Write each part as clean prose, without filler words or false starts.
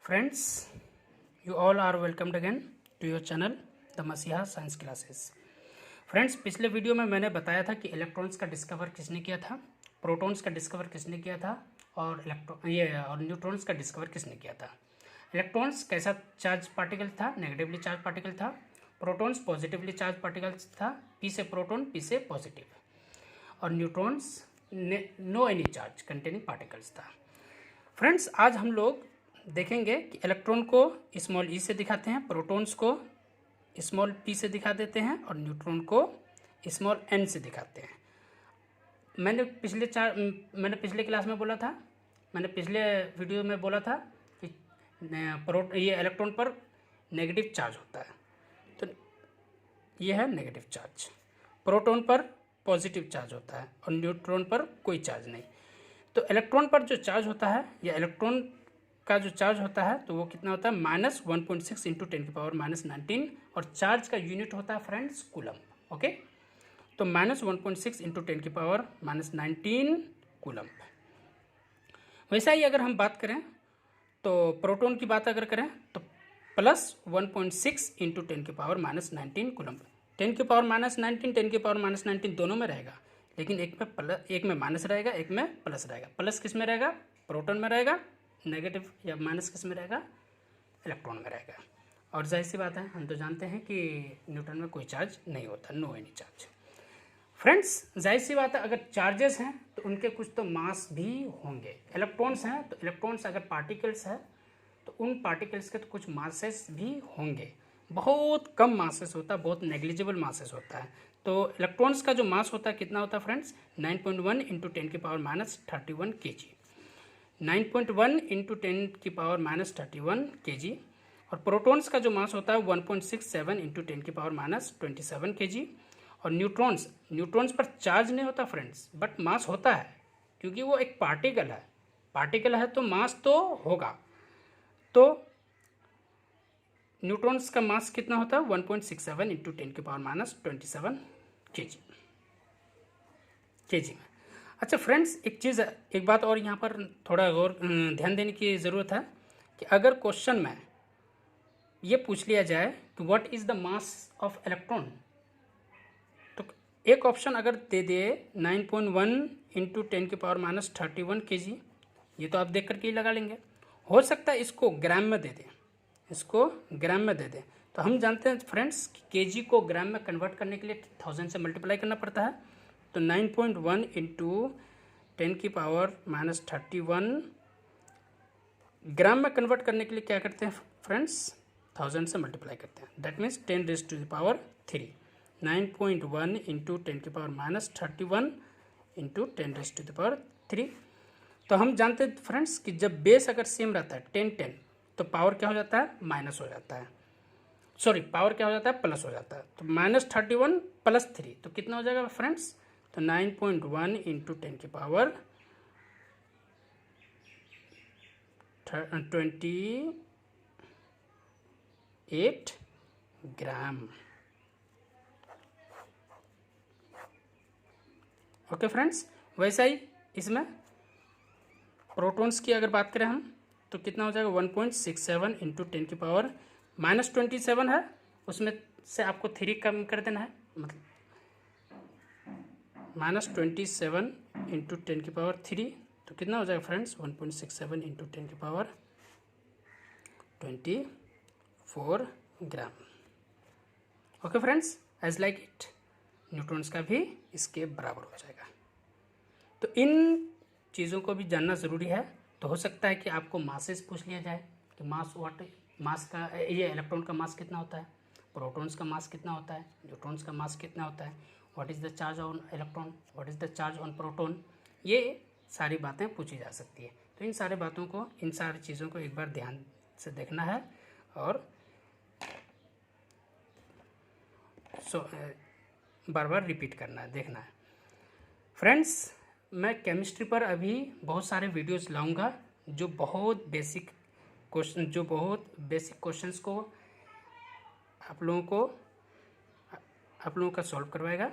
Friends, you all are welcomed again to your channel the मसीहा science classes. Friends, पिछले video में मैंने बताया था कि इलेक्ट्रॉन्स का डिस्कवर किसने किया था, प्रोटॉन्स का डिस्कवर किसने किया था और न्यूट्रॉन्स का डिस्कवर किसने किया था। इलेक्ट्रॉन्स कैसा चार्ज पार्टिकल था? नेगेटिवली चार्ज पार्टिकल था। प्रोटॉन्स पॉजिटिवली चार्ज पार्टिकल्स था, पी से प्रोटॉन पी से पॉजिटिव। और neutrons no any charge containing particles था। फ्रेंड्स, आज हम लोग देखेंगे कि इलेक्ट्रॉन को स्मॉल ई से दिखाते हैं, प्रोटॉन्स को स्मॉल पी से दिखा देते हैं और न्यूट्रॉन को स्मॉल एन से दिखाते हैं। मैंने पिछले क्लास में बोला था, मैंने पिछले वीडियो में बोला था कि ये इलेक्ट्रॉन पर नेगेटिव चार्ज होता है, तो ये है नेगेटिव चार्ज। प्रोटॉन पर पॉजिटिव चार्ज होता है और न्यूट्रॉन पर कोई चार्ज नहीं। तो इलेक्ट्रॉन पर जो चार्ज होता है या इलेक्ट्रॉन का जो चार्ज होता है तो वो कितना होता है? -1.6 इंटू 10⁻⁻19 और चार्ज का यूनिट होता है फ्रेंड्स कूलम। ओके, तो -1.6 इंटू 10⁻⁻19 कूलम। वैसा ही अगर हम बात करें तो प्रोटॉन की बात अगर करें तो +1.6 इंटू 10⁻⁻19 कूलम। 10⁻⁻19 10⁻⁻19 दोनों में रहेगा, लेकिन एक में माइनस रहेगा, एक में प्लस रहेगा। प्लस किस में रहेगा? प्रोटॉन में रहेगा। नेगेटिव या माइनस किस में रहेगा? इलेक्ट्रॉन में रहेगा। और जाहिर सी बात है, हम तो जानते हैं कि न्यूट्रॉन में कोई चार्ज नहीं होता, नो एनी चार्ज। फ्रेंड्स, जाहिर सी बात है, अगर चार्जेस हैं तो उनके कुछ तो मास भी होंगे। इलेक्ट्रॉन्स हैं तो इलेक्ट्रॉन्स अगर पार्टिकल्स है तो उन पार्टिकल्स के तो कुछ मासेस भी होंगे। बहुत कम मासेस होता है, बहुत नेग्लिजिबल मासेस होता है। तो इलेक्ट्रॉन्स का जो मास होता है कितना होता है friends? 9.1 into 10⁻31 kg। 9.1 into 10⁻31 kg। और प्रोटॉन्स का जो मास होता है 1.67 इंटू 10⁻27 kg। और न्यूट्रॉन्स पर चार्ज नहीं होता फ्रेंड्स, बट मास होता है, क्योंकि वो एक पार्टिकल है तो मास तो होगा। तो न्यूट्रॉन्स का मास कितना होता है? 1.67 इंटू 10⁻27 kg में। अच्छा फ्रेंड्स, एक बात और यहाँ पर थोड़ा और ध्यान देने की ज़रूरत है कि अगर क्वेश्चन में ये पूछ लिया जाए कि what is the mass of electron, तो एक ऑप्शन अगर दे दे 9.1 इंटू 10⁻31 kg, ये तो आप देख करके ही लगा लेंगे। हो सकता है इसको ग्राम में दे दें, तो हम जानते हैं फ्रेंड्स कि केजी को ग्राम में कन्वर्ट करने के लिए 1000 से मल्टीप्लाई करना पड़ता है। तो 9.1 इंटू 10⁻31 ग्राम में कन्वर्ट करने के लिए क्या करते हैं फ्रेंड्स? 1000 से मल्टीप्लाई करते हैं। That means 10⁻3। 9.1 into 10⁻31 into 10⁻3। तो हम जानते हैं फ्रेंड्स कि जब बेस अगर सेम रहता है 10 तो पावर क्या हो जाता है? माइनस हो जाता है। पावर क्या हो जाता है? प्लस हो जाता है। तो -31 + 3 तो कितना हो जाएगा फ्रेंड्स? तो 9.1 इंटू 10⁻28 ग्राम। ओके फ्रेंड्स, वैसा ही इसमें प्रोटॉन्स की अगर बात करें हम तो कितना हो जाएगा? 1.67 इंटू 10⁻27 है, उसमें से आपको 3 कम कर देना है, मतलब -27 इंटू 10⁻3 तो कितना हो जाएगा friends? 1.67 into 10⁻24 gram. Okay friends, as like it neutrons का भी इसके बराबर हो जाएगा। तो इन चीज़ों को भी जानना ज़रूरी है। तो हो सकता है कि आपको मासेस पूछ लिया जाए कि मास का ये इलेक्ट्रॉन का मास कितना होता है, प्रोटॉन्स का मास कितना होता है, न्यूट्रॉन्स का मास कितना होता है, what is the charge on electron, what is the charge on proton, ये सारी बातें पूछी जा सकती है। तो इन सारी चीज़ों को एक बार ध्यान से देखना है और बार बार रिपीट करना है, देखना है। फ्रेंड्स, मैं केमिस्ट्री पर अभी बहुत सारे वीडियोस लाऊंगा जो बहुत बेसिक क्वेश्चंस को आप लोगों का सॉल्व करवाएगा।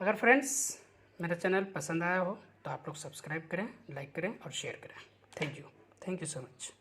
अगर फ्रेंड्स मेरा चैनल पसंद आया हो तो आप लोग सब्सक्राइब करें, लाइक करें और शेयर करें। Thank you so much.